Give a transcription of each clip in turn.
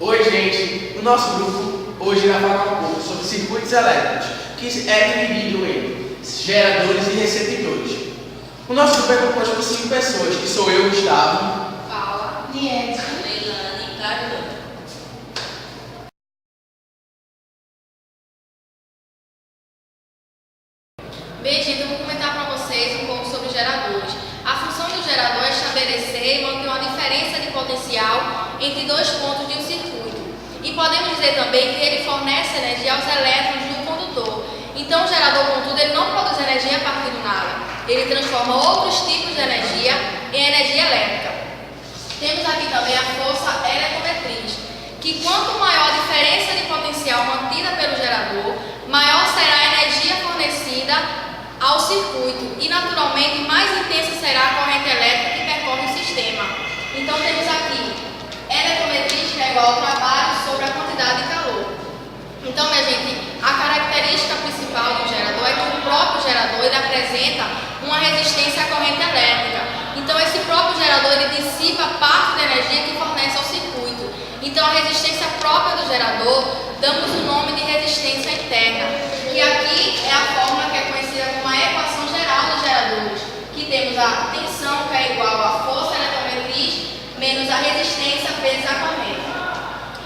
Oi, gente! O nosso grupo hoje vai falar um pouco sobre circuitos elétricos, que é dividido em geradores e receptores. O nosso grupo é composto por 5 pessoas, que sou eu, Gustavo, Paula, Liette, Leilane e Carolina. Bem, gente, eu vou comentar para vocês um pouco sobre geradores. A função do gerador é estabelecer e manter uma diferença de potencial entre dois pontos de um circuito. E podemos dizer também que ele fornece energia aos elétrons do condutor. Então, o gerador, contudo, ele não produz energia a partir do nada. Ele transforma outros tipos de energia em energia elétrica. Temos aqui também a força eletromotriz, que quanto maior a diferença de potencial mantida pelo gerador, maior será a energia fornecida ao circuito e, naturalmente, mais intensa será a corrente elétrica que percorre o sistema. Então, temos aqui eletromotriz, que é igual ao trabalho sobre a quantidade de calor. Então, minha gente, a característica principal do gerador é que o próprio gerador ele apresenta uma resistência à corrente elétrica. Então, esse próprio gerador ele dissipa parte da energia que fornece ao circuito. Então, a resistência própria do gerador, damos o nome de resistência interna, que aqui é a fórmula que é conhecida como a equação geral dos geradores, que temos a tensão, que é igual à força eletromotriz, menos a resistência vezes a corrente.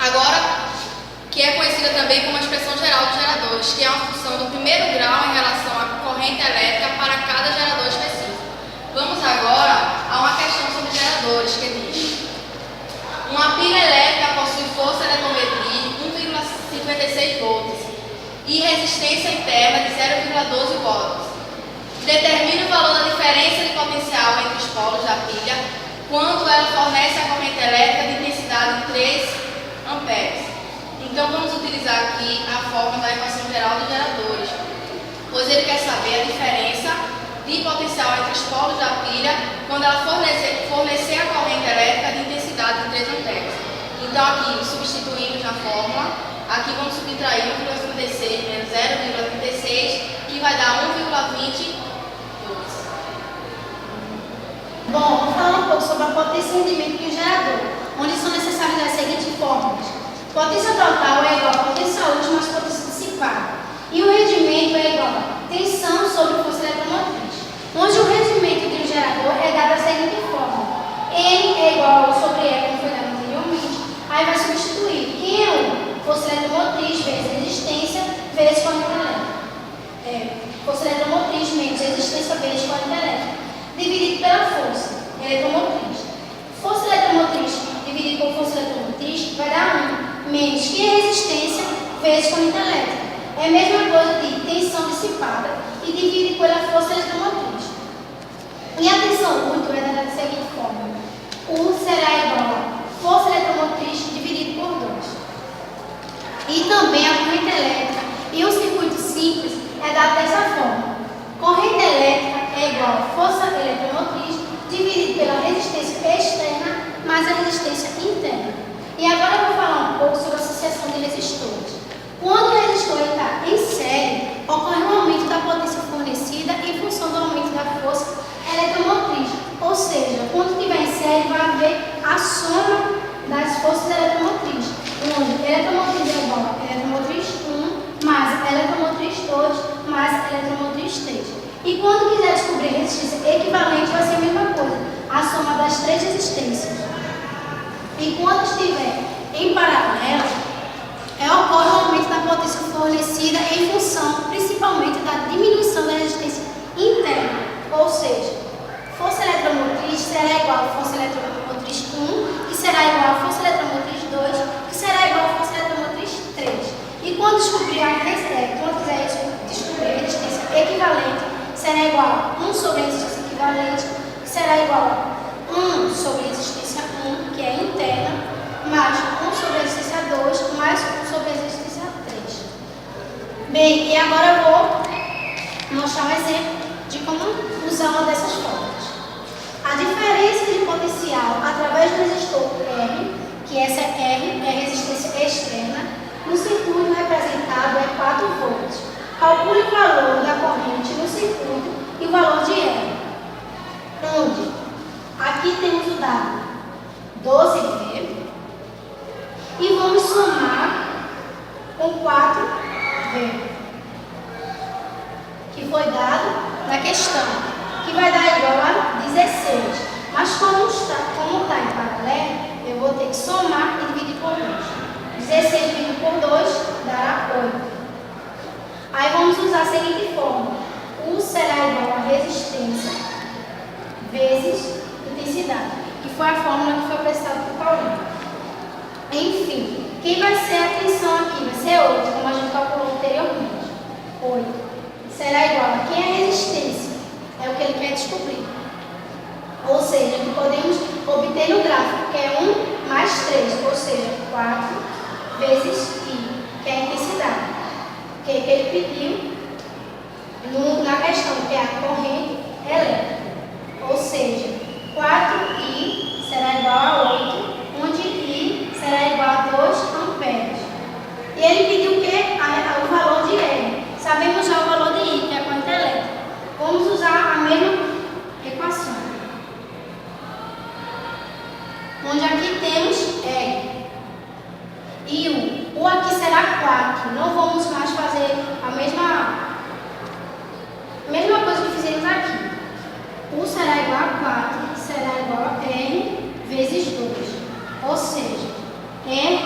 Agora, que é conhecida também como a expressão geral dos geradores, que é uma função do primeiro grau em relação à corrente elétrica para cada gerador específico. Vamos agora a uma questão sobre geradores, que diz: uma pilha elétrica possui força eletromotriz de 1,56 volts e resistência interna de 0,12 volts. Determine o valor da diferença de potencial entre os polos da pilha quando ela fornece a corrente elétrica de intensidade de 3 amperes. Então, vamos utilizar aqui a fórmula da equação geral dos geradores, pois ele quer saber a diferença de potencial entre os polos da pilha quando ela fornecer a corrente elétrica de intensidade de 3 amperes. Então, aqui substituímos na fórmula, aqui vamos subtrair 1,36 menos 0,36, que vai dar 1,22. Bom, vamos falar um pouco sobre a potência e rendimento de um gerador, onde são necessárias as seguintes fórmulas. Potência total é igual a potência útil mais potência dissipada. E o rendimento é igual a tensão sobre força eletromotriz, onde o rendimento de um gerador é dado da seguinte fórmula. N é igual a sobre E, como foi dado anteriormente. Aí vai substituir. Quem é 1? Força eletromotriz vezes resistência vezes corrente elétrica. Força eletromotriz menos resistência vezes corrente elétrica, dividido pela força eletromotriz. Força eletromotriz dividido por força eletromotriz vai dar 1, menos que é resistência vezes corrente elétrica. É a mesma coisa de tensão dissipada e dividido pela força eletromotriz. E a tensão útil é dada da seguinte forma: U será igual a força eletromotriz dividido por 2. E também a corrente elétrica em um circuito simples é dada dessa forma: corrente elétrica é igual a força eletromotriz dividido pela resistência externa mais a resistência interna. E agora eu vou falar um pouco sobre a associação de resistores. Quando o resistor está em série, ocorre um aumento da potência fornecida em função do aumento da força eletromotriz. Ou seja, quando estiver em série, vai haver a soma das forças eletromotrizes, onde eletromotriz é igual a eletromotriz 1 mais eletromotriz 2 mais eletromotriz 3. E quando quiser descobrir resistência equivalente, vai ser a mesma coisa, a soma das 3 resistências. E quando estiver em paralelo, ocorre um aumento da potência fornecida em função, principalmente, da diminuição da resistência interna. Ou seja, força eletromotriz será igual a força eletromotriz 1, que será igual a força eletromotriz 2, que será igual a força eletromotriz 3. E quando quiser descobrir a resistência equivalente, será igual a 1 sobre a resistência equivalente, que será igual a 1 sobre a resistência 1, que é interna, mais 1 sobre a resistência 2, mais 1 sobre a resistência 3. Bem, e agora eu vou mostrar um exemplo de como usar uma dessas fórmulas. A diferença de potencial através do resistor R, que essa R é a resistência externa, no circuito representado é 4 volts. Calcule o valor da corrente no circuito e o valor de R. Onde aqui temos o dado 12V e vamos da questão, que vai dar igual a 16. Mas como está em paralelo, eu vou ter que somar e dividir por 2. 16 dividido por 2 dará 8. Aí vamos usar a seguinte fórmula. U será igual a resistência vezes intensidade, que foi a fórmula que foi apresentada por Paulinho. Enfim, quem vai ser a tensão aqui? Vai ser 8, como a gente calculou anteriormente. 8 será igual a quem é a resistência? É o que ele quer descobrir. Ou seja, podemos obter no gráfico, que é 1 mais 3, ou seja, 4 vezes I, que é a intensidade. Que ele pediu na questão, que é a corrente elétrica. Ou seja, 4I será igual a 8, onde I será igual a 2 amperes. E ele pediu o quê? O valor de L. Sabemos já o valor de I, que é a corrente elétrica. Vamos usar a mesma equação. Onde aqui temos L. E o aqui será 4. Não vamos mais fazer a mesma coisa que fizemos aqui. U será igual a 4, será igual a R vezes 2. Ou seja, R,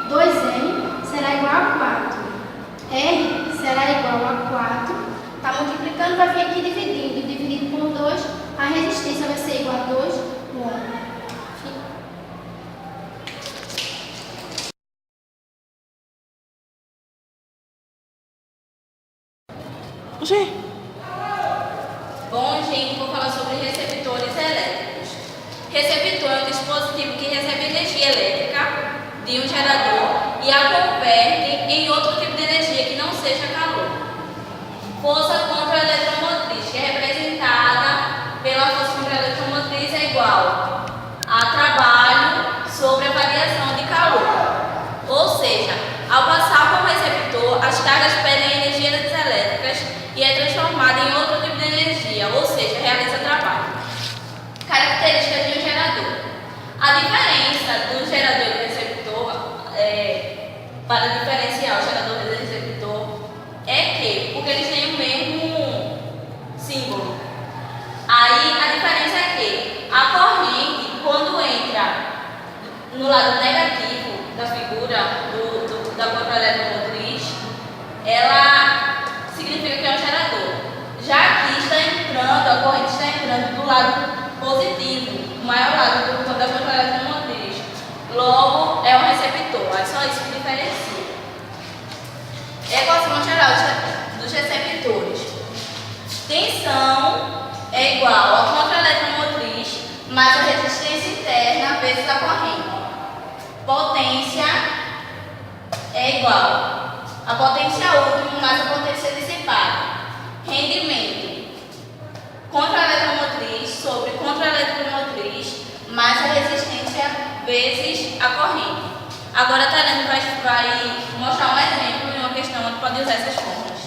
2R será igual a 4. R será igual a 4. Está multiplicando, vai vir aqui dividindo. E dividido por 2, a resistência vai ser igual a 2 ohm. Bom, gente, vou falar sobre receptores elétricos. Receptor é um dispositivo que recebe energia elétrica de um gerador e a converte em outro tipo de energia que não seja calor. Força contra a eletromotriz, que é representada pela força contra a eletromotriz, é igual a trabalho sobre a variação de calor. Ou seja, ao passar por um receptor, as cargas perdem energias elétricas e é transformada em outro tipo de energia, ou seja, realiza trabalho. Características de um gerador. A diferença do gerador e do receptor, para diferenciar o gerador e o receptor, é que, porque eles têm o mesmo símbolo. Aí a diferença é que a corrente, quando entra no lado negativo da figura da contra-eletromotriz, ela significa que é um gerador. Já aqui está entrando, a corrente está entrando do lado positivo, o maior lado da contra-eletromotriz. Logo, é um receptor. É só isso que diferencia. Equação geral dos receptores. Tensão é igual a contra-eletromotriz mais a resistência interna vezes a corrente. Potência é igual a potência última mais a potência dissipada. Rendimento. Contra-eletromotriz sobre contra-eletromotriz mais a resistência vezes a corrente. Agora a Thelene vai mostrar um exemplo de uma questão onde pode usar essas fórmulas.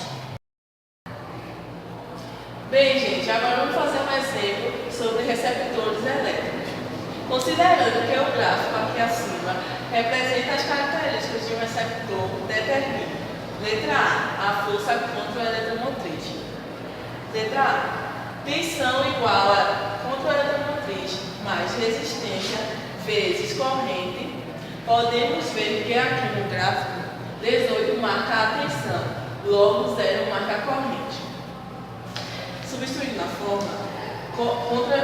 Bem, gente, agora vamos fazer um exemplo sobre receptores elétricos. Considerando que o gráfico aqui acima representa as características de um receptor, determine. Letra A, a força contra a eletromotriz. Letra A, tensão igual a contra a eletromotriz mais resistência vezes corrente. Podemos ver que aqui no gráfico 18 marca a tensão, logo 0 marca a corrente. Substituindo a forma, contra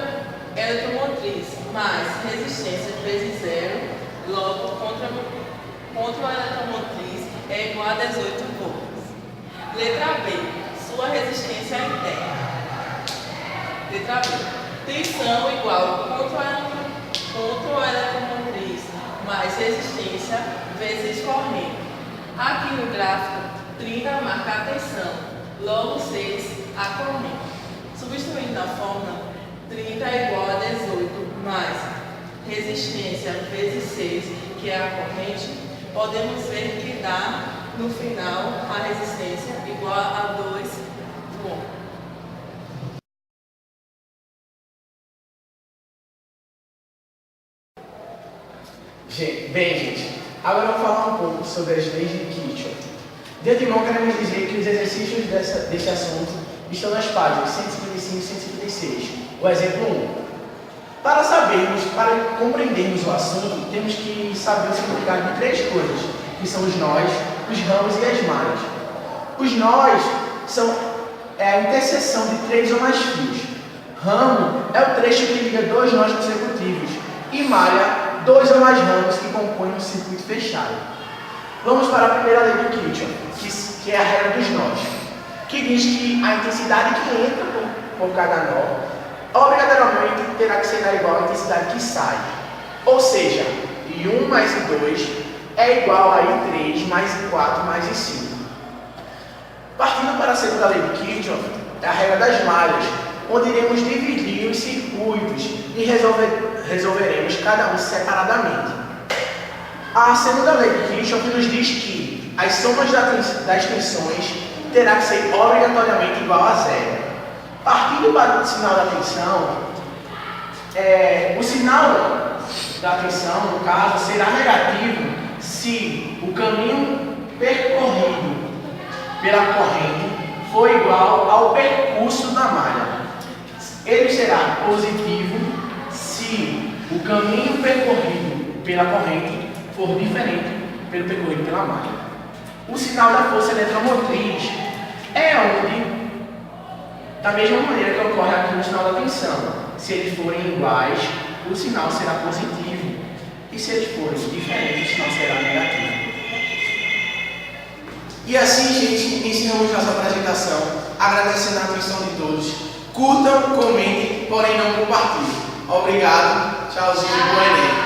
eletromotriz mais resistência vezes 0, logo contra a eletromotriz é igual a 18 volts. Letra B, sua resistência interna. Letra B, tensão igual contra a eletromotriz mais resistência vezes corrente. Aqui no gráfico, 30 marca a tensão, logo 6 a corrente. Substituindo na fórmula, 30 é igual a 18 mais resistência vezes 6, que é a corrente, podemos ver que dá, no final, a resistência igual a 2 ohm. Bem, gente, agora vamos falar um pouco sobre as leis de Kirchhoff. De antemão, queremos dizer que os exercícios desse assunto estão nas páginas 155 e 156. O exemplo 1. Para compreendermos o assunto, temos que saber o significado de 3 coisas, que são os nós, os ramos e as malhas. Os nós são a interseção de 3 ou mais fios. Ramo é o trecho que liga 2 nós consecutivos. E malha, 2 ou mais ramos que compõem um circuito fechado. Vamos para a primeira lei do Kirchhoff, que é a regra dos nós, que diz que a intensidade que entra por cada nó obrigatoriamente terá que ser igual à intensidade que sai. Ou seja, I1 mais I2 é igual a I3 mais I4 mais I5. Partindo para a segunda lei de Kirchhoff, é a regra das malhas, onde iremos dividir os circuitos e resolveremos cada um separadamente. A segunda lei de Kirchhoff nos diz que as somas das tensões terá que ser obrigatoriamente igual a zero. Partindo para o sinal da tensão, o sinal da tensão, no caso, será negativo se o caminho percorrido pela corrente for igual ao percurso da malha. Ele será positivo se o caminho percorrido pela corrente for diferente pelo percorrido pela malha. O sinal da força eletromotriz é onde, da mesma maneira que ocorre aqui no sinal da tensão, se eles forem iguais, o sinal será positivo, e se eles forem diferentes, o sinal será negativo. E assim, gente, encerramos nossa apresentação, agradecendo a atenção de todos. Curtam, comentem, porém não compartilhem. Obrigado, tchauzinho, bom Enem.